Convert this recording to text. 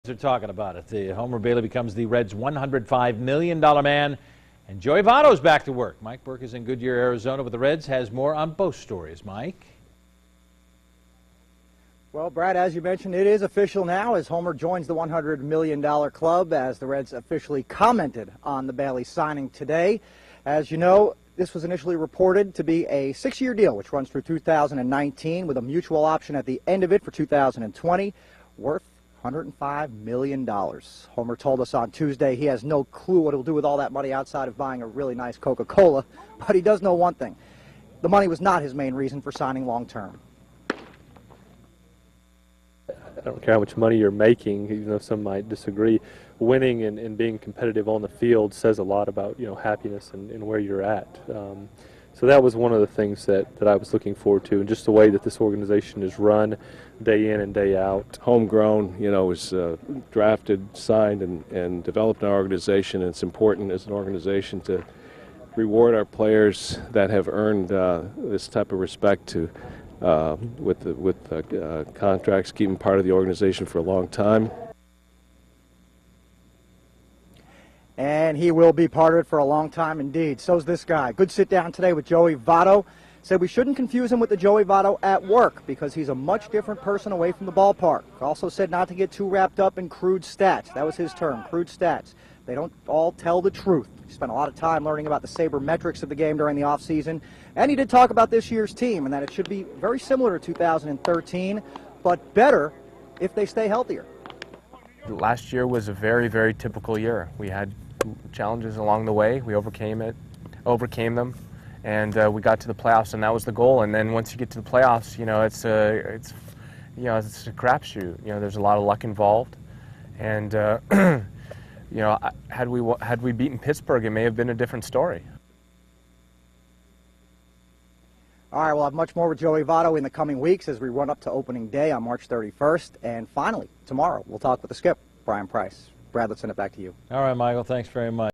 They're talking about it. The Homer Bailey becomes the Reds' $105 million man, and Joey Votto's back to work. Mike Berk is in Goodyear, Arizona with the Reds. Has more on both stories. Mike? Well, Brad, as you mentioned, it is official now as Homer joins the $100 million club, as the Reds officially commented on the Bailey signing today. As you know, this was initially reported to be a 6-year deal, which runs through 2019, with a mutual option at the end of it for 2020, worth $105 million. Homer told us on Tuesday he has no clue what he'll do with all that money outside of buying a really nice Coca-Cola, but he does know one thing. The money was not his main reason for signing long-term. I don't care how much money you're making, even though some might disagree. Winning and being competitive on the field says a lot about, happiness and where you're at. So that was one of the things that I was looking forward to, and just the way that this organization is run day in and day out. Homegrown, was drafted, signed, and developed in our organization, and it's important as an organization to reward our players that have earned this type of respect to with contracts, keep them part of the organization for a long time. And he will be part of it for a long time indeed. So's this guy. Good sit down today with Joey Votto. Said we shouldn't confuse him with the Joey Votto at work because he's a much different person away from the ballpark. Also said not to get too wrapped up in crude stats. That was his term, crude stats. They don't all tell the truth. He spent a lot of time learning about the sabermetrics of the game during the offseason. And he did talk about this year's team and that it should be very similar to 2013, but better if they stay healthier. Last year was a very, very typical year. We had challenges along the way. We overcame them, and we got to the playoffs, and that was the goal. And then once you get to the playoffs, it's a crapshoot. There's a lot of luck involved, and had we beaten Pittsburgh, it may have been a different story. All right, we'll have much more with Joey Votto in the coming weeks as we run up to opening day on March 31st. And finally, tomorrow, we'll talk with the skip, Brian Price. Brad, let's send it back to you. All right, Michael, thanks very much.